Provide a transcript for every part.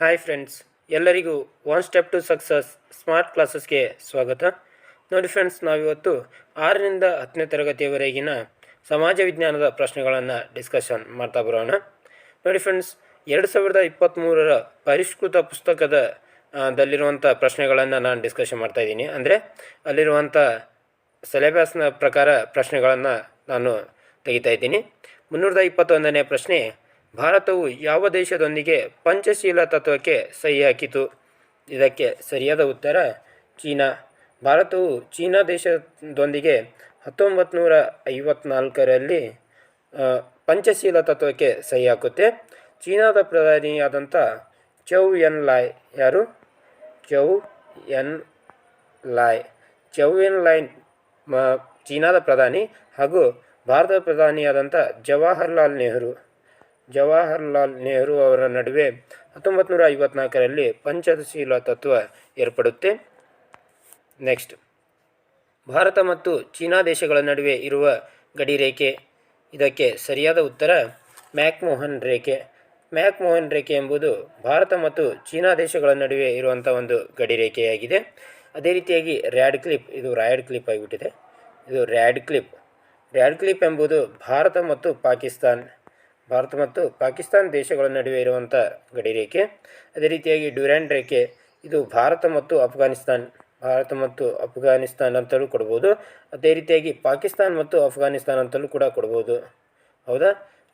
Hi friends, ಎಲ್ಲರಿಗೂ one step to success smart ಕ್ಲಾಸಸ್ಗೆ ಸ್ವಾಗತ. ನೋಡಿ ಫ್ರೆಂಡ್ಸ್, ನಾವಿವತ್ತು 6ರಿಂದ 10ನೇ ತರಗತಿಯವರೆಗಿನ ಸಮಾಜ ವಿಜ್ಞಾನದ ಪ್ರಶ್ನೆಗಳನ್ನು ಡಿಸ್ಕಷನ್ ಮಾಡ್ತಾ ಬರೋಣ. ನೋಡಿ ಫ್ರೆಂಡ್ಸ್, 2023ರ ಪರಿಷ್ಕೃತ ಪುಸ್ತಕದ ದಲ್ಲಿರುವಂಥ ಪ್ರಶ್ನೆಗಳನ್ನು ನಾನು ಡಿಸ್ಕಷನ್ ಮಾಡ್ತಾಯಿದ್ದೀನಿ. ಅಂದರೆ ಅಲ್ಲಿರುವಂಥ ಸಿಲೆಬಸ್ನ ಪ್ರಕಾರ ಪ್ರಶ್ನೆಗಳನ್ನು ನಾನು ತೆಗಿತಾ ಇದ್ದೀನಿ. 321ನೇ ಪ್ರಶ್ನೆ, ಭಾರತವು ಯಾವ ದೇಶದೊಂದಿಗೆ ಪಂಚಶೀಲ ತತ್ವಕ್ಕೆ ಸಹಿ ಹಾಕಿತು? ಇದಕ್ಕೆ ಸರಿಯಾದ ಉತ್ತರ ಚೀನಾ. ಭಾರತವು ಚೀನಾ ದೇಶದೊಂದಿಗೆ 1954ರಲ್ಲಿ ಪಂಚಶೀಲ ತತ್ವಕ್ಕೆ ಸಹಿ ಹಾಕುತ್ತೆ. ಚೀನಾದ ಪ್ರಧಾನಿಯಾದಂಥ ಚೌ ಎನ್ ಲಾಯ್ ಯಾರು? ಚೌ ಎನ್ ಲಾಯ್ ಚೀನಾದ ಪ್ರಧಾನಿ ಹಾಗೂ ಭಾರತದ ಪ್ರಧಾನಿಯಾದಂಥ ಜವಾಹರ್ಲಾಲ್ ನೆಹರು ಅವರ ನಡುವೆ 1954ರಲ್ಲಿ ಪಂಚಶೀಲ ತತ್ವ ಏರ್ಪಡುತ್ತೆ. ನೆಕ್ಸ್ಟ್, ಭಾರತ ಮತ್ತು ಚೀನಾ ದೇಶಗಳ ನಡುವೆ ಇರುವ ಗಡಿರೇಖೆ. ಇದಕ್ಕೆ ಸರಿಯಾದ ಉತ್ತರ ಮ್ಯಾಕ್ಮೋಹನ್ ರೇಖೆ ಎಂಬುದು ಭಾರತ ಮತ್ತು ಚೀನಾ ದೇಶಗಳ ನಡುವೆ ಇರುವಂಥ ಒಂದು ಗಡಿರೇಖೆಯಾಗಿದೆ. ಅದೇ ರೀತಿಯಾಗಿ ರ್ಯಾಡ್ ಕ್ಲಿಪ್ ಆಗಿಬಿಟ್ಟಿದೆ. ಇದು ರ್ಯಾಡ್ ಕ್ಲಿಪ್ ಎಂಬುದು ಭಾರತ ಮತ್ತು ಪಾಕಿಸ್ತಾನ್ ದೇಶಗಳ ನಡುವೆ ಇರುವಂಥ ಗಡಿರೇಖೆ. ಅದೇ ರೀತಿಯಾಗಿ ಡ್ಯೂರಾಂಡ್ ರೇಖೆ, ಇದು ಭಾರತ ಮತ್ತು ಅಫ್ಘಾನಿಸ್ತಾನ್ ಅಂತಲೂ ಕೊಡ್ಬೋದು. ಅದೇ ರೀತಿಯಾಗಿ ಪಾಕಿಸ್ತಾನ್ ಮತ್ತು ಅಫ್ಘಾನಿಸ್ತಾನ್ ಅಂತಲೂ ಕೂಡ ಕೊಡ್ಬೋದು. ಹೌದಾ?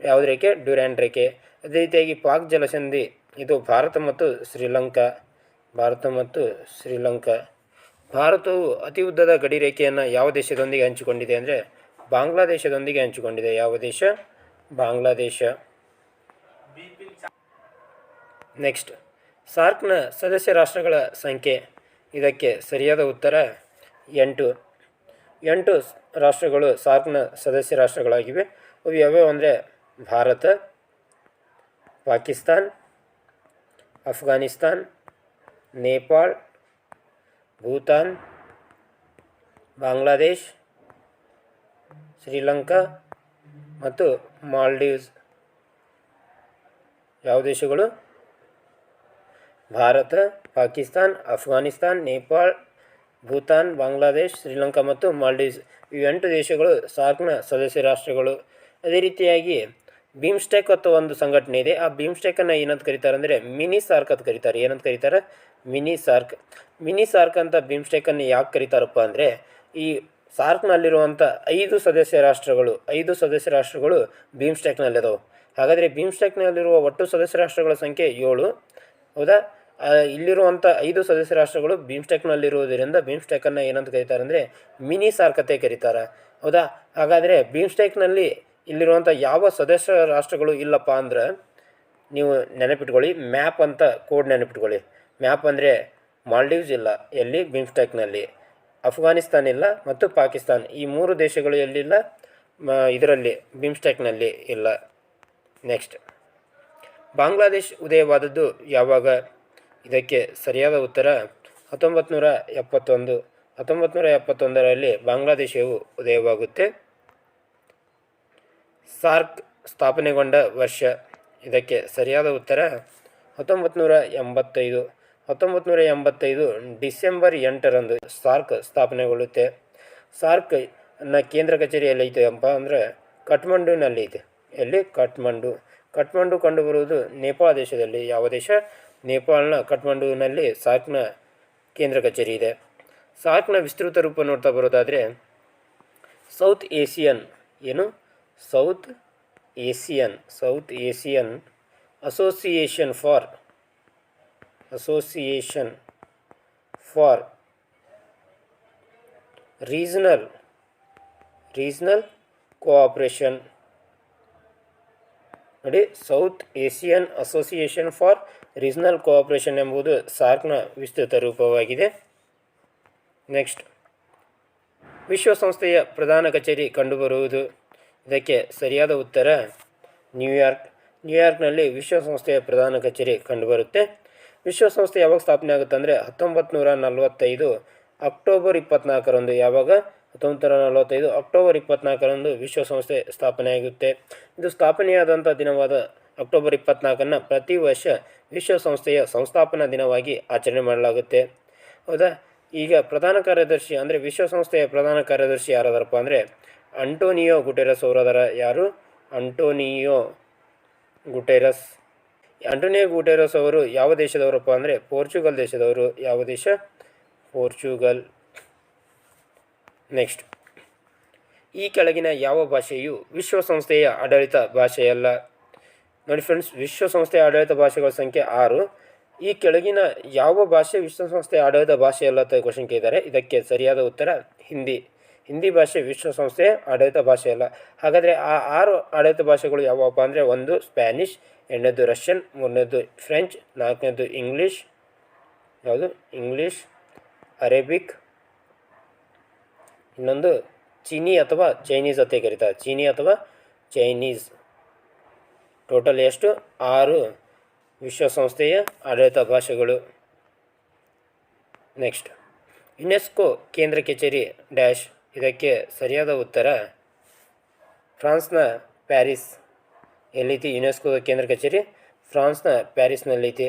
ಯಾವುದು ರೇಖೆ? ಡ್ಯೂರಾಂಡ್ ರೇಖೆ. ಅದೇ ರೀತಿಯಾಗಿ ಪಾಕ್ ಜಲಸಂಧಿ, ಇದು ಭಾರತ ಮತ್ತು ಶ್ರೀಲಂಕಾ. ಭಾರತವು ಅತಿ ಉದ್ದದ ಗಡಿರೇಖೆಯನ್ನು ಯಾವ ದೇಶದೊಂದಿಗೆ ಹಂಚಿಕೊಂಡಿದೆ ಅಂದರೆ ಬಾಂಗ್ಲಾದೇಶದೊಂದಿಗೆ ಹಂಚಿಕೊಂಡಿದೆ. ಯಾವ ದೇಶ? ಬಾಂಗ್ಲಾದೇಶ. ನೆಕ್ಸ್ಟ್, ಸಾರ್ಕ್ನ ಸದಸ್ಯ ರಾಷ್ಟ್ರಗಳ ಸಂಖ್ಯೆ. ಇದಕ್ಕೆ ಸರಿಯಾದ ಉತ್ತರ 8 ರಾಷ್ಟ್ರಗಳು ಸಾರ್ಕ್ನ ಸದಸ್ಯ ರಾಷ್ಟ್ರಗಳಾಗಿವೆ. ಅವು ಯಾವ್ಯಾವು ಅಂದರೆ ಭಾರತ, ಪಾಕಿಸ್ತಾನ್, ಅಫ್ಘಾನಿಸ್ತಾನ್, ನೇಪಾಳ್, ಭೂತಾನ್, ಬಾಂಗ್ಲಾದೇಶ್, ಶ್ರೀಲಂಕಾ ಮತ್ತು ಮಾಲ್ಡೀವ್ಸ್. ಯಾವ ದೇಶಗಳು? ಭಾರತ, ಪಾಕಿಸ್ತಾನ್, ಅಫ್ಘಾನಿಸ್ತಾನ್, ನೇಪಾಳ್, ಭೂತಾನ್, ಬಾಂಗ್ಲಾದೇಶ್, ಶ್ರೀಲಂಕಾ ಮತ್ತು ಮಾಲ್ಡೀವ್ಸ್. ಇವು 8 ದೇಶಗಳು ಸಾರ್ಕ್ನ ಸದಸ್ಯ ರಾಷ್ಟ್ರಗಳು. ಅದೇ ರೀತಿಯಾಗಿ ಬಿಮ್ಸ್ಟೆಕ್ ಅಂತ ಒಂದು ಸಂಘಟನೆ ಇದೆ. ಆ ಬಿಮ್ಸ್ಟೆಕನ್ನು ಏನಂತ ಕರೀತಾರೆ ಅಂದರೆ ಮಿನಿ ಸಾರ್ಕ್ ಅಂತ ಕರೀತಾರೆ. ಏನಂತ ಕರೀತಾರೆ? ಮಿನಿ ಸಾರ್ಕ್ ಅಂತ ಬಿಮ್ಸ್ಟೆಕನ್ನು ಯಾಕೆ ಕರೀತಾರಪ್ಪ ಅಂದರೆ ಈ ಸಾರ್ಕ್ನಲ್ಲಿರುವಂಥ 5 ಸದಸ್ಯ ರಾಷ್ಟ್ರಗಳು ಬಿಮ್ಸ್ಟೆಕ್ನಲ್ಲಿದ್ದಾವೆ. ಹಾಗಾದರೆ ಬಿಮ್ಸ್ಟೆಕ್ನಲ್ಲಿರುವ ಒಟ್ಟು ಸದಸ್ಯ ರಾಷ್ಟ್ರಗಳ ಸಂಖ್ಯೆ 7. ಹೌದಾ? ಇಲ್ಲಿರುವಂಥ 5 ಸದಸ್ಯ ರಾಷ್ಟ್ರಗಳು ಬಿಮ್ಸ್ಟೆಕ್ನಲ್ಲಿರುವುದರಿಂದ ಬಿಮ್ಸ್ಟೆಕನ್ನು ಏನಂತ ಕರೀತಾರೆ ಅಂದರೆ ಮಿನಿ ಸಾರ್ಕ್ ಅಂತ ಕರೀತಾರೆ. ಹೌದಾ? ಹಾಗಾದರೆ ಬಿಮ್ಸ್ಟೆಕ್ನಲ್ಲಿ ಇಲ್ಲಿರುವಂಥ ಯಾವ ಸದಸ್ಯ ರಾಷ್ಟ್ರಗಳು ಇಲ್ಲಪ್ಪ ಅಂದ್ರೆ ನೀವು ನೆನಪಿಟ್ಕೊಳ್ಳಿ, ಮ್ಯಾಪ್ ಅಂತ ಕೋಡ್ ನೆನಪಿಟ್ಕೊಳ್ಳಿ. ಮ್ಯಾಪ್ ಅಂದರೆ ಮಾಲ್ಡೀವ್ಸ್ ಇಲ್ಲ, ಎಲ್ಲಿ? ಬಿಮ್ಸ್ಟೆಕ್ನಲ್ಲಿ. ಅಫ್ಘಾನಿಸ್ತಾನ್ ಇಲ್ಲ ಮತ್ತು ಪಾಕಿಸ್ತಾನ್, ಈ 3 ದೇಶಗಳು ಎಲ್ಲಿಲ್ಲ? ಇದರಲ್ಲಿ ಬಿಮ್ಸ್ಟೆಕ್ನಲ್ಲಿ ಇಲ್ಲ. ನೆಕ್ಸ್ಟ್, ಬಾಂಗ್ಲಾದೇಶ್ ಉದಯವಾದದ್ದು ಯಾವಾಗ? ಇದಕ್ಕೆ ಸರಿಯಾದ ಉತ್ತರ 1971ರಲ್ಲಿ ಬಾಂಗ್ಲಾದೇಶವು ಉದಯವಾಗುತ್ತೆ. ಸಾರ್ಕ್ ಸ್ಥಾಪನೆಗೊಂಡ ವರ್ಷ. ಇದಕ್ಕೆ ಸರಿಯಾದ ಉತ್ತರ 1985 ಡಿಸೆಂಬರ್ 8ರಂದು ಸಾರ್ಕ್ ಸ್ಥಾಪನೆಗೊಳ್ಳುತ್ತೆ. ಸಾರ್ಕ್ನ ಕೇಂದ್ರ ಕಚೇರಿ ಎಲ್ಲೈತೆ ಅಂತ ಅಂದರೆ ಕಠ್ಮಂಡುನಲ್ಲಿ ಇದೆ. ಎಲ್ಲಿ? ಕಠ್ಮಂಡು ಕಂಡುಬರುವುದು ನೇಪಾಳ ದೇಶದಲ್ಲಿ. ಯಾವ ದೇಶ? ನೇಪಾಳನ ಕಠ್ಮಂಡುವಿನಲ್ಲಿ ಸಾರ್ಕ್ನ ಕೇಂದ್ರ ಕಚೇರಿ ಇದೆ. ಸಾರ್ಕ್ನ ವಿಸ್ತೃತ ರೂಪ ನೋಡ್ತಾ ಬರೋದಾದರೆ South Asian Association for Regional Cooperation. ನೋಡಿ, South Asian Association for Regional Cooperation ಎಂಬುದು ಸಾರ್ಕ್ನ ವಿಸ್ತೃತ ರೂಪವಾಗಿದೆ. ನೆಕ್ಸ್ಟ್, ವಿಶ್ವಸಂಸ್ಥೆಯ ಪ್ರಧಾನ ಕಚೇರಿ ಕಂಡುಬರುವುದು. ಇದಕ್ಕೆ ಸರಿಯಾದ ಉತ್ತರ ನ್ಯೂಯಾರ್ಕ್ನಲ್ಲಿ ವಿಶ್ವಸಂಸ್ಥೆಯ ಪ್ರಧಾನ ಕಚೇರಿ ಕಂಡುಬರುತ್ತೆ. ವಿಶ್ವಸಂಸ್ಥೆ ಯಾವಾಗ ಸ್ಥಾಪನೆ ಆಗುತ್ತೆ ಅಂದರೆ 1945 ಅಕ್ಟೋಬರ್ 24ರಂದು. ಯಾವಾಗ? 1945 ಅಕ್ಟೋಬರ್ 24ರಂದು ವಿಶ್ವಸಂಸ್ಥೆ ಸ್ಥಾಪನೆಯಾಗುತ್ತೆ. ಇದು ಸ್ಥಾಪನೆಯಾದಂಥ ದಿನವಾದ ಅಕ್ಟೋಬರ್ 24 ಪ್ರತಿ ವರ್ಷ ವಿಶ್ವಸಂಸ್ಥೆಯ ಸಂಸ್ಥಾಪನಾ ದಿನವಾಗಿ ಆಚರಣೆ ಮಾಡಲಾಗುತ್ತೆ. ಹೌದಾ. ಈಗ ಪ್ರಧಾನ ಕಾರ್ಯದರ್ಶಿ ಅಂದರೆ ವಿಶ್ವಸಂಸ್ಥೆಯ ಪ್ರಧಾನ ಕಾರ್ಯದರ್ಶಿ ಯಾರದಾರಪ್ಪ ಅಂದರೆ ಅಂಟೋನಿಯೋ ಗುಟೆರಸ್ ಅವರದರ. ಯಾರು? Antonio Guterres. ಅಂಟೋನಿಯೋ ಗುಟೆರಸ್ ಅವರು ಯಾವ ದೇಶದವರಪ್ಪ ಅಂದರೆ ಪೋರ್ಚುಗಲ್ ದೇಶದವರು. ಯಾವ ದೇಶ? ಪೋರ್ಚುಗಲ್. ನೆಕ್ಸ್ಟ್, ಈ ಕೆಳಗಿನ ಯಾವ ಭಾಷೆಯು ವಿಶ್ವಸಂಸ್ಥೆಯ ಆಡಳಿತ ಭಾಷೆಯಲ್ಲ? ನೋಡಿ ಫ್ರೆಂಡ್ಸ್, ವಿಶ್ವಸಂಸ್ಥೆಯ ಆಡಳಿತ ಭಾಷೆಗಳ ಸಂಖ್ಯೆ 6. ಈ ಕೆಳಗಿನ ಯಾವ ಭಾಷೆ ವಿಶ್ವಸಂಸ್ಥೆಯ ಆಡಳಿತ ಭಾಷೆಯಲ್ಲ ಅಂತ ಕ್ವಶನ್ ಕೇಳಿದ್ದಾರೆ. ಇದಕ್ಕೆ ಸರಿಯಾದ ಉತ್ತರ ಹಿಂದಿ. ಹಿಂದಿ ಭಾಷೆ ವಿಶ್ವಸಂಸ್ಥೆಯ ಆಡಳಿತ ಭಾಷೆಯಲ್ಲ. ಹಾಗಾದರೆ ಆ 6 ಆಡಳಿತ ಭಾಷೆಗಳು ಯಾವಪ್ಪ ಅಂದರೆ ಒಂದು ಸ್ಪ್ಯಾನಿಷ್, 2ನೇದು ರಷ್ಯನ್, 3ನೇದು ಫ್ರೆಂಚ್, 4ನೇದು ಇಂಗ್ಲೀಷ್. ಯಾವುದು? ಇಂಗ್ಲೀಷ್, ಅರೇಬಿಕ್, ಇನ್ನೊಂದು ಚೀನಿ ಅಥವಾ ಚೈನೀಸ್ ಅಂತ ಕರೀತಾರೆ. ಚೀನಿ ಅಥವಾ ಚೈನೀಸ್. ಟೋಟಲ್ ಎಷ್ಟು? 6 ವಿಶ್ವಸಂಸ್ಥೆಯ ಆಡಳಿತ ಭಾಷೆಗಳು. ನೆಕ್ಸ್ಟ್, ಯುನೆಸ್ಕೋ ಕೇಂದ್ರ ಕಚೇರಿ ಡ್ಯಾಶ್. ಇದಕ್ಕೆ ಸರಿಯಾದ ಉತ್ತರ ಫ್ರಾನ್ಸ್ನ ಪ್ಯಾರಿಸ್. ಎಲ್ಲೈತಿ ಯುನೆಸ್ಕೋದ ಕೇಂದ್ರ ಕಚೇರಿ? ಫ್ರಾನ್ಸ್ನ ಪ್ಯಾರಿಸ್ನಲ್ಲೈತಿ.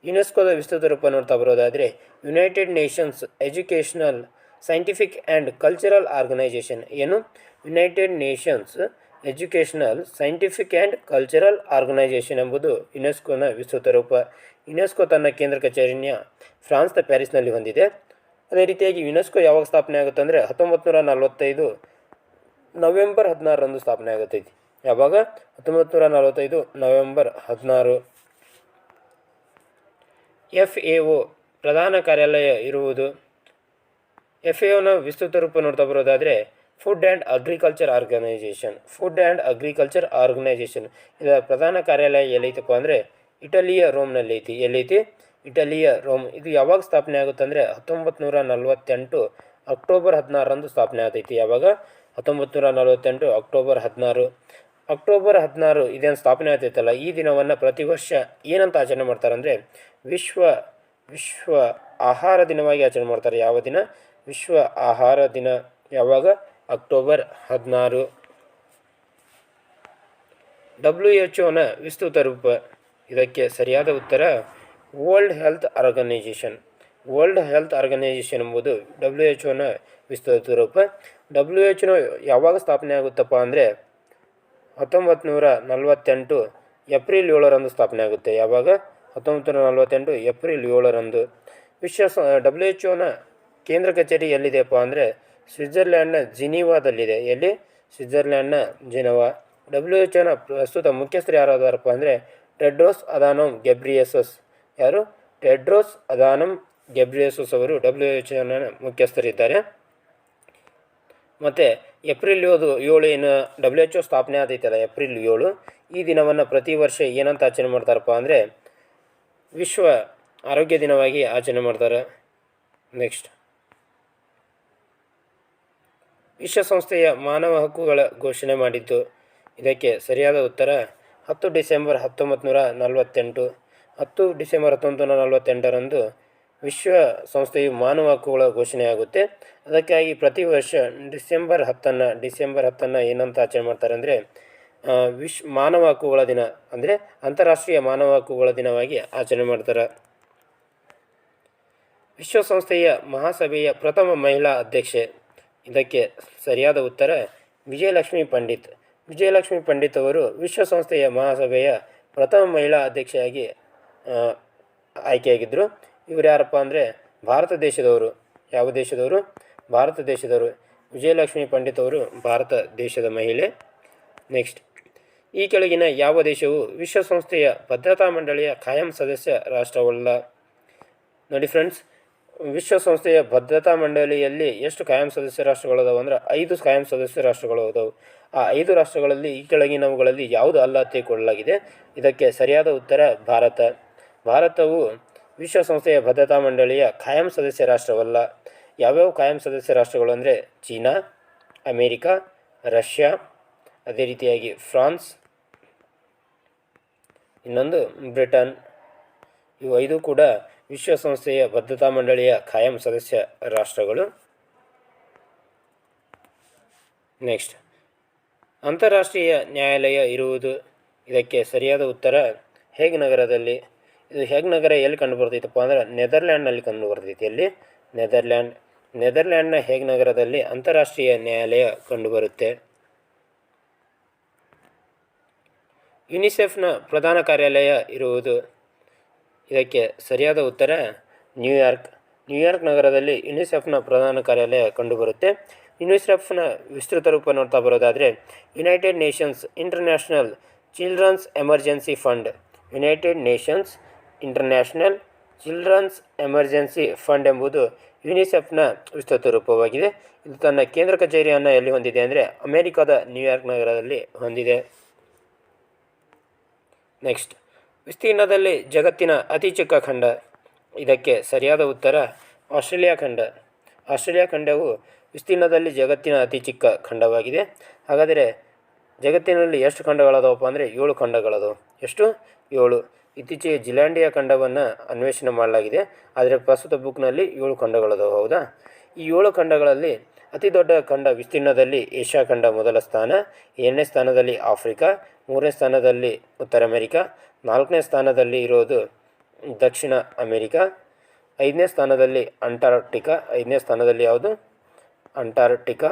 ಯುನೆಸ್ಕೋದ ವಿಸ್ತೃತ ರೂಪ ನೋಡ್ತಾ ಬರೋದಾದರೆ United Nations Educational, Scientific and Cultural Organization. ಏನು? United Nations Educational, Scientific and Cultural Organization ಎಂಬುದು ಯುನೆಸ್ಕೋನ ವಿಸ್ತೃತ ರೂಪ. ಯುನೆಸ್ಕೋ ತನ್ನ ಕೇಂದ್ರ ಕಚೇರಿಯ ಫ್ರಾನ್ಸ್ನ ಪ್ಯಾರಿಸ್ನಲ್ಲಿ ಹೊಂದಿದೆ. ಅದೇ ರೀತಿಯಾಗಿ ಯುನೆಸ್ಕೋ ಯಾವಾಗ ಸ್ಥಾಪನೆ ಆಗುತ್ತೆ ಅಂದರೆ 1945 ನವೆಂಬರ್ 16ರಂದು ಸ್ಥಾಪನೆ ಆಗುತ್ತೈತಿ. ಯಾವಾಗ? 1945 ನವೆಂಬರ್ 16. FAO ಪ್ರಧಾನ ಕಾರ್ಯಾಲಯ ಇರುವುದು? FAOನ ವಿಸ್ತೃತ ರೂಪ ನೋಡ್ತಾ ಬರೋದಾದರೆ food and agriculture organization. Food and agriculture organization ಇದರ ಪ್ರಧಾನ ಕಾರ್ಯಾಲಯ ಎಲ್ಲೈತಪ್ಪ ಅಂದರೆ ಇಟಲಿಯ ರೋಮ್ನಲ್ಲಿ ಐತಿ. ಎಲ್ಲೈತಿ? ಇಟಲಿಯ ರೋಮ್. ಇದು ಯಾವಾಗ ಸ್ಥಾಪನೆ ಆಗುತ್ತೆ ಅಂದರೆ 1948 ಅಕ್ಟೋಬರ್ 16ರಂದು ಸ್ಥಾಪನೆ ಆಗ್ತೈತಿ. ಯಾವಾಗ? 1948 ಅಕ್ಟೋಬರ್ 16. ಅಕ್ಟೋಬರ್ 16 ಇದೇನು ಸ್ಥಾಪನೆ ಆಗ್ತೈತಲ್ಲ, ಈ ದಿನವನ್ನು ಪ್ರತಿ ವರ್ಷ ಏನಂತ ಆಚರಣೆ ಮಾಡ್ತಾರೆ ಅಂದರೆ ವಿಶ್ವ ಆಹಾರ ದಿನವಾಗಿ ಆಚರಣೆ ಮಾಡ್ತಾರೆ. ಯಾವ ದಿನ? ವಿಶ್ವ ಆಹಾರ ದಿನ. ಯಾವಾಗ? ಅಕ್ಟೋಬರ್ 16. WHO ವಿಸ್ತೃತ ರೂಪ? ಇದಕ್ಕೆ ಸರಿಯಾದ ಉತ್ತರ world health organization. World health organization ಎಂಬುದು WHO ವಿಸ್ತೃತ ರೂಪ. WHO ಯಾವಾಗ ಸ್ಥಾಪನೆ ಆಗುತ್ತಪ್ಪ ಅಂದರೆ 1948 ಏಪ್ರಿಲ್ 7ರಂದು ಸ್ಥಾಪನೆ ಆಗುತ್ತೆ. ಯಾವಾಗ? 1948 ಏಪ್ರಿಲ್ 7ರಂದು. WHO ಕೇಂದ್ರ ಕಚೇರಿ ಎಲ್ಲಿದೆಯಪ್ಪ ಅಂದರೆ ಸ್ವಿಟ್ಜರ್ಲ್ಯಾಂಡ್ನ ಜಿನೀವಾದಲ್ಲಿದೆ. ಎಲ್ಲಿ? ಸ್ವಿಟ್ಜರ್ಲ್ಯಾಂಡ್ನ ಜಿನೀವಾ. WHO ಪ್ರಸ್ತುತ ಮುಖ್ಯಸ್ಥರು ಯಾರಾದಾರಪ್ಪ ಅಂದರೆ ಟೆಡ್ರೋಸ್ ಅದಾನೋಮ್ ಗೆಬ್ರಿಯೇಸಸ್. ಯಾರು? ಟೆಡ್ರೋಸ್ ಅದಾನೋಮ್ ಗೆಬ್ರಿಯೇಸಸ್ ಅವರು WHO ಮುಖ್ಯಸ್ಥರಿದ್ದಾರೆ. ಮತ್ತು ಏಪ್ರಿಲ್ 7 ಏನು WHO ಸ್ಥಾಪನೆ ಆದೈತಲ್ಲ, ಏಪ್ರಿಲ್ 7, ಈ ದಿನವನ್ನು ಪ್ರತಿ ವರ್ಷ ಏನಂತ ಆಚರಣೆ ಮಾಡ್ತಾರಪ್ಪ ಅಂದರೆ ವಿಶ್ವ ಆರೋಗ್ಯ ದಿನವಾಗಿ ಆಚರಣೆ ಮಾಡ್ತಾರೆ. ನೆಕ್ಸ್ಟ್, ವಿಶ್ವಸಂಸ್ಥೆಯ ಮಾನವ ಹಕ್ಕುಗಳ ಘೋಷಣೆ ಮಾಡಿದ್ದು? ಇದಕ್ಕೆ ಸರಿಯಾದ ಉತ್ತರ 10 ಡಿಸೆಂಬರ್ 1948. 10 ಡಿಸೆಂಬರ್ 1948ರಂದು ವಿಶ್ವಸಂಸ್ಥೆಯು ಮಾನವ ಹಕ್ಕುಗಳ ಘೋಷಣೆಯಾಗುತ್ತೆ. ಅದಕ್ಕಾಗಿ ಪ್ರತಿ ವರ್ಷ ಡಿಸೆಂಬರ್ 10 ಏನಂತ ಆಚರಣೆ ಮಾಡ್ತಾರೆ ಅಂದರೆ ಮಾನವ ಹಕ್ಕುಗಳ ದಿನ, ಅಂದರೆ ಅಂತಾರಾಷ್ಟ್ರೀಯ ಮಾನವ ಹಕ್ಕುಗಳ ದಿನವಾಗಿ ಆಚರಣೆ ಮಾಡ್ತಾರೆ. ವಿಶ್ವಸಂಸ್ಥೆಯ ಮಹಾಸಭೆಯ ಪ್ರಥಮ ಮಹಿಳಾ ಅಧ್ಯಕ್ಷೆ? ಇದಕ್ಕೆ ಸರಿಯಾದ ಉತ್ತರ ವಿಜಯಲಕ್ಷ್ಮಿ ಪಂಡಿತ್. ವಿಜಯಲಕ್ಷ್ಮಿ ಪಂಡಿತ್ ಅವರು ವಿಶ್ವಸಂಸ್ಥೆಯ ಮಹಾಸಭೆಯ ಪ್ರಥಮ ಮಹಿಳಾ ಅಧ್ಯಕ್ಷೆಯಾಗಿ ಆಯ್ಕೆಯಾಗಿದ್ದರು. ಇವರು ಯಾರಪ್ಪ ಅಂದರೆ ಭಾರತ ದೇಶದವರು. ಯಾವ ದೇಶದವರು? ಭಾರತ ದೇಶದವರು. ವಿಜಯಲಕ್ಷ್ಮಿ ಪಂಡಿತ್ ಅವರು ಭಾರತ ದೇಶದ ಮಹಿಳೆ. ನೆಕ್ಸ್ಟ್, ಈ ಕೆಳಗಿನ ಯಾವ ದೇಶವು ವಿಶ್ವಸಂಸ್ಥೆಯ ಭದ್ರತಾ ಮಂಡಳಿಯ ಖಾಯಂ ಸದಸ್ಯ ರಾಷ್ಟ್ರವಲ್ಲ? ನೋಡಿ ಫ್ರೆಂಡ್ಸ್, ವಿಶ್ವಸಂಸ್ಥೆಯ ಭದ್ರತಾ ಮಂಡಳಿಯಲ್ಲಿ ಎಷ್ಟು ಖಾಯಂ ಸದಸ್ಯ ರಾಷ್ಟ್ರಗಳದಾವೆ ಅಂದ್ರೆ 5 ಖಾಯಂ ಸದಸ್ಯ ರಾಷ್ಟ್ರಗಳು ಅದಾವೆ. ಆ 5 ರಾಷ್ಟ್ರಗಳಲ್ಲಿ ಈ ಕೆಳಗಿನವುಗಳಲ್ಲಿ ಯಾವುದು ಅಲ್ಲ ಅಂತ ಕೊಡಲಾಗಿದೆ. ಇದಕ್ಕೆ ಸರಿಯಾದ ಉತ್ತರ ಭಾರತ. ಭಾರತವು ವಿಶ್ವಸಂಸ್ಥೆಯ ಭದ್ರತಾ ಮಂಡಳಿಯ ಖಾಯಂ ಸದಸ್ಯ ರಾಷ್ಟ್ರವಲ್ಲ. ಯಾವ್ಯಾವ ಖಾಯಂ ಸದಸ್ಯ ರಾಷ್ಟ್ರಗಳು ಅಂದರೆ ಚೀನಾ, ಅಮೇರಿಕಾ, ರಷ್ಯಾ, ಅದೇ ರೀತಿಯಾಗಿ ಫ್ರಾನ್ಸ್, ಇನ್ನೊಂದು ಬ್ರಿಟನ್. ಇವು 5 ಕೂಡ ವಿಶ್ವಸಂಸ್ಥೆಯ ಭದ್ರತಾ ಮಂಡಳಿಯ ಖಾಯಂ ಸದಸ್ಯ ರಾಷ್ಟ್ರಗಳು. ನೆಕ್ಸ್ಟ್, ಅಂತಾರಾಷ್ಟ್ರೀಯ ನ್ಯಾಯಾಲಯ ಇರುವುದು? ಇದಕ್ಕೆ ಸರಿಯಾದ ಉತ್ತರ ಹೇಗ್ ನಗರದಲ್ಲಿ. ಇದು ಹೇಗ್ ನಗರ ಎಲ್ಲಿ ಕಂಡುಬರ್ತೈತಪ್ಪ ಅಂದ್ರೆ ನೆದರ್ಲ್ಯಾಂಡ್ನಲ್ಲಿ ಕಂಡುಬರ್ತೈತಿ. ಎಲ್ಲಿ? ನೆದರ್ಲ್ಯಾಂಡ್ನ ಹೇಗ್ ನಗರದಲ್ಲಿ ಅಂತಾರಾಷ್ಟ್ರೀಯ ನ್ಯಾಯಾಲಯ ಕಂಡುಬರುತ್ತೆ. ಯುನಿಸೆಫ್ನ ಪ್ರಧಾನ ಕಾರ್ಯಾಲಯ ಇರುವುದು. ಇದಕ್ಕೆ ಸರಿಯಾದ ಉತ್ತರ ನ್ಯೂಯಾರ್ಕ್ ನಗರದಲ್ಲಿ ಯುನಿಸೆಫ್ನ ಪ್ರಧಾನ ಕಾರ್ಯಾಲಯ ಕಂಡುಬರುತ್ತೆ. ಯುನಿಸೆಫ್ನ ವಿಸ್ತೃತ ರೂಪ ನೋಡ್ತಾ ಬರೋದಾದರೆ United Nations International Children's Emergency Fund. United Nations International Children's Emergency Fund ಎಂಬುದು ಯುನಿಸೆಫ್ನ ವಿಸ್ತೃತ ರೂಪವಾಗಿದೆ. ಇದು ತನ್ನ ಕೇಂದ್ರ ಕಚೇರಿಯನ್ನು ಎಲ್ಲಿ ಹೊಂದಿದೆ ಅಂದರೆ ಅಮೆರಿಕದ ನ್ಯೂಯಾರ್ಕ್ ನಗರದಲ್ಲಿ ಹೊಂದಿದೆ. ನೆಕ್ಸ್ಟ್, ವಿಸ್ತೀರ್ಣದಲ್ಲಿ ಜಗತ್ತಿನ ಅತಿ ಚಿಕ್ಕ ಖಂಡ. ಇದಕ್ಕೆ ಸರಿಯಾದ ಉತ್ತರ ಆಸ್ಟ್ರೇಲಿಯಾ ಖಂಡ. ಆಸ್ಟ್ರೇಲಿಯಾ ಖಂಡವು ವಿಸ್ತೀರ್ಣದಲ್ಲಿ ಜಗತ್ತಿನ ಅತಿ ಚಿಕ್ಕ ಖಂಡವಾಗಿದೆ. ಹಾಗಾದರೆ ಜಗತ್ತಿನಲ್ಲಿ ಎಷ್ಟು ಖಂಡಗಳದವಪ್ಪ ಅಂದರೆ 7 ಖಂಡಗಳದವು. ಎಷ್ಟು? 7. ಇತ್ತೀಚೆಗೆ ಜಿಲ್ಯಾಂಡಿಯಾ ಖಂಡವನ್ನು ಅನ್ವೇಷಣೆ ಮಾಡಲಾಗಿದೆ. ಆದರೆ ಪ್ರಸ್ತುತ ಬುಕ್ನಲ್ಲಿ 7 ಖಂಡಗಳದವು. ಹೌದಾ? ಈ 7 ಖಂಡಗಳಲ್ಲಿ ಅತಿ ದೊಡ್ಡ ಖಂಡ ವಿಸ್ತೀರ್ಣದಲ್ಲಿ ಏಷ್ಯಾ ಖಂಡ ಮೊದಲ ಸ್ಥಾನ, 2ನೇ ಸ್ಥಾನದಲ್ಲಿ ಆಫ್ರಿಕಾ, 3ನೇ ಸ್ಥಾನದಲ್ಲಿ ಉತ್ತರ ಅಮೆರಿಕಾ, 4ನೇ ಸ್ಥಾನದಲ್ಲಿ ಇರೋದು ದಕ್ಷಿಣ ಅಮೆರಿಕಾ, 5ನೇ ಸ್ಥಾನದಲ್ಲಿ ಅಂಟಾರ್ಕ್ಟಿಕಾ. 5ನೇ ಸ್ಥಾನದಲ್ಲಿ ಯಾವುದು? ಅಂಟಾರ್ಕ್ಟಿಕಾ.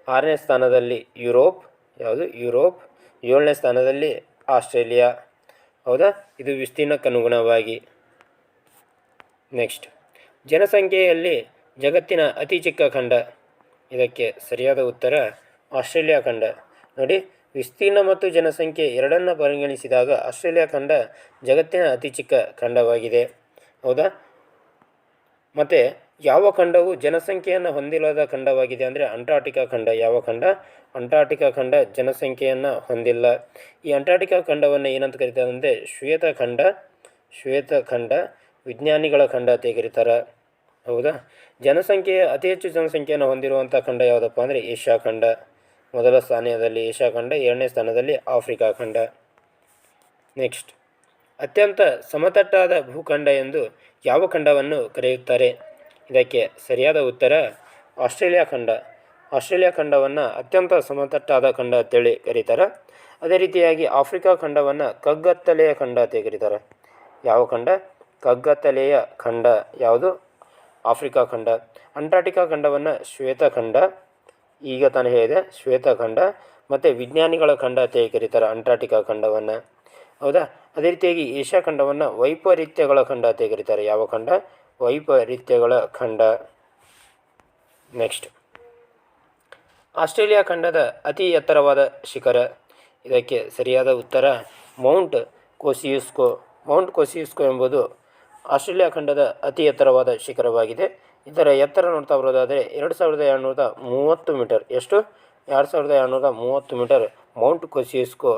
6ನೇ ಸ್ಥಾನದಲ್ಲಿ ಯುರೋಪ್. ಯಾವುದು? ಯುರೋಪ್. 7ನೇ ಸ್ಥಾನದಲ್ಲಿ ಆಸ್ಟ್ರೇಲಿಯಾ. ಹೌದಾ? ಇದು ವಿಸ್ತೀರ್ಣಕ್ಕನುಗುಣವಾಗಿ. ನೆಕ್ಸ್ಟ್, ಜನಸಂಖ್ಯೆಯಲ್ಲಿ ಜಗತ್ತಿನ ಅತಿ ಚಿಕ್ಕ ಖಂಡ. ಇದಕ್ಕೆ ಸರಿಯಾದ ಉತ್ತರ ಆಸ್ಟ್ರೇಲಿಯಾ ಖಂಡ. ನೋಡಿ, ವಿಸ್ತೀರ್ಣ ಮತ್ತು ಜನಸಂಖ್ಯೆ ಎರಡನ್ನು ಪರಿಗಣಿಸಿದಾಗ ಆಸ್ಟ್ರೇಲಿಯಾ ಖಂಡ ಜಗತ್ತಿನ ಅತಿ ಚಿಕ್ಕ ಖಂಡವಾಗಿದೆ. ಹೌದಾ? ಮತ್ತು ಯಾವ ಖಂಡವು ಜನಸಂಖ್ಯೆಯನ್ನು ಹೊಂದಿಲ್ಲದ ಖಂಡವಾಗಿದೆ ಅಂದರೆ ಅಂಟಾರ್ಕ್ಟಿಕಾ ಖಂಡ. ಯಾವ ಖಂಡ? ಅಂಟಾರ್ಕ್ಟಿಕಾ ಖಂಡ ಜನಸಂಖ್ಯೆಯನ್ನು ಹೊಂದಿಲ್ಲ. ಈ ಅಂಟಾರ್ಕ್ಟಿಕಾ ಖಂಡವನ್ನು ಏನಂತ ಕರೀತಾರೆ ಅಂದರೆ ಶ್ವೇತ ಖಂಡ, ವಿಜ್ಞಾನಿಗಳ ಖಂಡ ಅಂತ ಕರೀತಾರೆ. ಹೌದಾ? ಅತಿ ಹೆಚ್ಚು ಜನಸಂಖ್ಯೆಯನ್ನು ಹೊಂದಿರುವಂಥ ಖಂಡ ಯಾವುದಪ್ಪ ಅಂದರೆ ಏಷ್ಯಾ ಖಂಡ. ಮೊದಲ ಸ್ಥಾನದಲ್ಲಿ ಏಷ್ಯಾ ಖಂಡ, 2ನೇ ಸ್ಥಾನದಲ್ಲಿ ಆಫ್ರಿಕಾ ಖಂಡ. ನೆಕ್ಸ್ಟ್, ಅತ್ಯಂತ ಸಮತಟ್ಟಾದ ಭೂಖಂಡ ಎಂದು ಯಾವ ಖಂಡವನ್ನು ಕರೆಯುತ್ತಾರೆ? ಇದಕ್ಕೆ ಸರಿಯಾದ ಉತ್ತರ ಆಸ್ಟ್ರೇಲಿಯಾ ಖಂಡ. ಆಸ್ಟ್ರೇಲಿಯಾ ಖಂಡವನ್ನು ಅತ್ಯಂತ ಸಮತಟ್ಟಾದ ಖಂಡ ಅಂತೇಳಿ ಕರೀತಾರೆ. ಅದೇ ರೀತಿಯಾಗಿ ಆಫ್ರಿಕಾ ಖಂಡವನ್ನು ಕಗ್ಗತ್ತಲೆಯ ಖಂಡ ಅಂತ ಕರೀತಾರೆ. ಯಾವ ಖಂಡ? ಕಗ್ಗತ್ತಲೆಯ ಖಂಡ. ಯಾವುದು? ಆಫ್ರಿಕಾ ಖಂಡ. ಅಂಟಾರ್ಕ್ಟಿಕಾ ಖಂಡವನ್ನು ಶ್ವೇತಖಂಡ. ಈಗ ತಾನೇ ಹೇಳಿದೆ ಶ್ವೇತಖಂಡ. ಮತ್ತು ವಿಜ್ಞಾನಿಗಳ ಖಂಡ ಅಂತ ಕರೀತಾರೆ ಅಂಟಾರ್ಕ್ಟಿಕಾ ಖಂಡವನ್ನು. ಹೌದಾ? ಅದೇ ರೀತಿಯಾಗಿ ಏಷ್ಯಾ ಖಂಡವನ್ನು ವೈಪರೀತ್ಯಗಳ ಖಂಡ ಅಂತ ಕರೀತಾರೆ. ಯಾವ ಖಂಡ? ವೈಪರೀತ್ಯಗಳ ಖಂಡ. ನೆಕ್ಸ್ಟ್, ಆಸ್ಟ್ರೇಲಿಯಾ ಖಂಡದ ಅತಿ ಎತ್ತರವಾದ ಶಿಖರ. ಇದಕ್ಕೆ ಸರಿಯಾದ ಉತ್ತರ ಮೌಂಟ್ ಕೋಸಿಯುಸ್ಕೋ. ಮೌಂಟ್ ಕೋಸಿಯುಸ್ಕೋ ಎಂಬುದು ಆಸ್ಟ್ರೇಲಿಯಾ ಖಂಡದ ಅತಿ ಎತ್ತರವಾದ ಶಿಖರವಾಗಿದೆ. ಇದರ ಎತ್ತರ ನೋಡ್ತಾ ಬರೋದಾದರೆ 2230 ಮೀಟರ್. ಎಷ್ಟು? 2230 ಮೀಟರ್ ಮೌಂಟ್ ಕೋಸಿಯುಸ್ಕೋ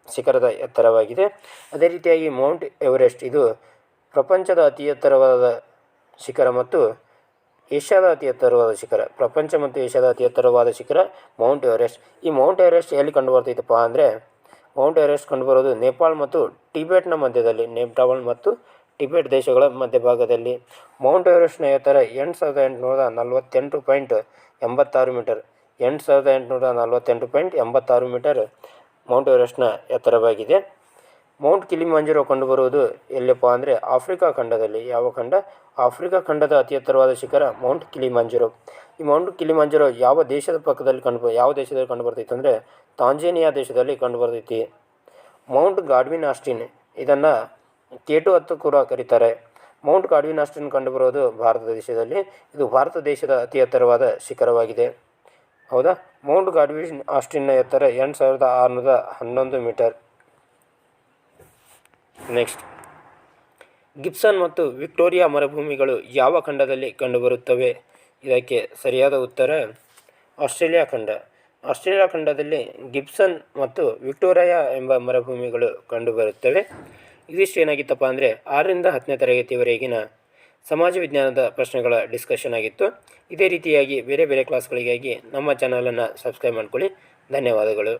ಶಿಖರದ ಎತ್ತರವಾಗಿದೆ. ಅದೇ ರೀತಿಯಾಗಿ ಮೌಂಟ್ ಎವರೆಸ್ಟ್ ಇದು ಪ್ರಪಂಚದ ಅತಿ ಎತ್ತರವಾದ ಶಿಖರ ಮತ್ತು ಏಷ್ಯಾದ ಅತಿ ಎತ್ತರವಾದ ಶಿಖರ. ಪ್ರಪಂಚ ಮತ್ತು ಏಷ್ಯಾದ ಅತಿ ಎತ್ತರವಾದ ಶಿಖರ ಮೌಂಟ್ ಎವರೆಸ್ಟ್. ಈ ಮೌಂಟ್ ಎವರೆಸ್ಟ್ ಎಲ್ಲಿ ಕಂಡುಬರ್ತೈತಪ್ಪ ಅಂದರೆ ಮೌಂಟ್ ಎವರೆಸ್ಟ್ ಕಂಡುಬರೋದು ನೇಪಾಳ ಮತ್ತು ಟಿಬೆಟ್ನ ಮಧ್ಯದಲ್ಲಿ. ನೇಪಾಳ ಮತ್ತು ಟಿಬೆಟ್ ದೇಶಗಳ ಮಧ್ಯಭಾಗದಲ್ಲಿ. ಮೌಂಟ್ ಎವರೆಸ್ಟ್ನ ಎತ್ತರ 8848.86 ಮೀಟರ್. 8848.86 ಮೀಟರ್ ಮೌಂಟ್ ಎವರೆಸ್ಟ್ನ ಎತ್ತರವಾಗಿದೆ. ಮೌಂಟ್ ಕಿಲಿಮಾಂಜರೋ ಕಂಡುಬರುವುದು ಎಲ್ಲಪ್ಪ ಅಂದರೆ ಆಫ್ರಿಕಾ ಖಂಡದಲ್ಲಿ. ಯಾವ ಖಂಡ? ಆಫ್ರಿಕಾ ಖಂಡದ ಅತಿ ಎತ್ತರವಾದ ಶಿಖರ ಮೌಂಟ್ ಕಿಲಿಮಾಂಜರೋ. ಈ ಮೌಂಟ್ ಕಿಲಿಮಾಂಜರೋ ಯಾವ ದೇಶದಲ್ಲಿ ಕಂಡುಬರ್ತೈತೆ ಅಂದರೆ ತಾಂಜೇನಿಯಾ ದೇಶದಲ್ಲಿ ಕಂಡುಬರ್ತೈತಿ. ಮೌಂಟ್ ಗಾಡ್ವಿನ್ ಆಸ್ಟಿನ್ ಇದನ್ನು K2 10 ಕೂಡ ಕರೀತಾರೆ. ಮೌಂಟ್ ಗಾಡ್ವಿನ್ ಆಸ್ಟಿನ್ ಕಂಡುಬರೋದು ಭಾರತ ದೇಶದಲ್ಲಿ. ಇದು ಭಾರತ ದೇಶದ ಅತಿ ಎತ್ತರವಾದ ಶಿಖರವಾಗಿದೆ. ಹೌದಾ? ಮೌಂಟ್ ಗಾಡ್ವಿನ್ ಆಸ್ಟಿನ್ನ ಎತ್ತರ 8611 ಮೀಟರ್. ನೆಕ್ಸ್ಟ್, ಗಿಬ್ಸನ್ ಮತ್ತು ವಿಕ್ಟೋರಿಯಾ ಮರುಭೂಮಿಗಳು ಯಾವ ಖಂಡದಲ್ಲಿ ಕಂಡುಬರುತ್ತವೆ? ಇದಕ್ಕೆ ಸರಿಯಾದ ಉತ್ತರ ಆಸ್ಟ್ರೇಲಿಯಾ ಖಂಡ. ಆಸ್ಟ್ರೇಲಿಯಾ ಖಂಡದಲ್ಲಿ ಗಿಬ್ಸನ್ ಮತ್ತು ವಿಕ್ಟೋರಿಯಾ ಎಂಬ ಮರುಭೂಮಿಗಳು ಕಂಡುಬರುತ್ತವೆ. ಇದಿಷ್ಟು ಏನಾಗಿತ್ತಪ್ಪ ಅಂದರೆ 6ರಿಂದ 10ನೇ ತರಗತಿವರೆಗಿನ ಸಮಾಜ ವಿಜ್ಞಾನದ ಪ್ರಶ್ನೆಗಳ ಡಿಸ್ಕಷನ್ ಆಗಿತ್ತು. ಇದೇ ರೀತಿಯಾಗಿ ಬೇರೆ ಬೇರೆ ಕ್ಲಾಸ್ಗಳಿಗಾಗಿ ನಮ್ಮ ಚಾನಲನ್ನು ಸಬ್ಸ್ಕ್ರೈಬ್ ಮಾಡ್ಕೊಳ್ಳಿ. ಧನ್ಯವಾದಗಳು.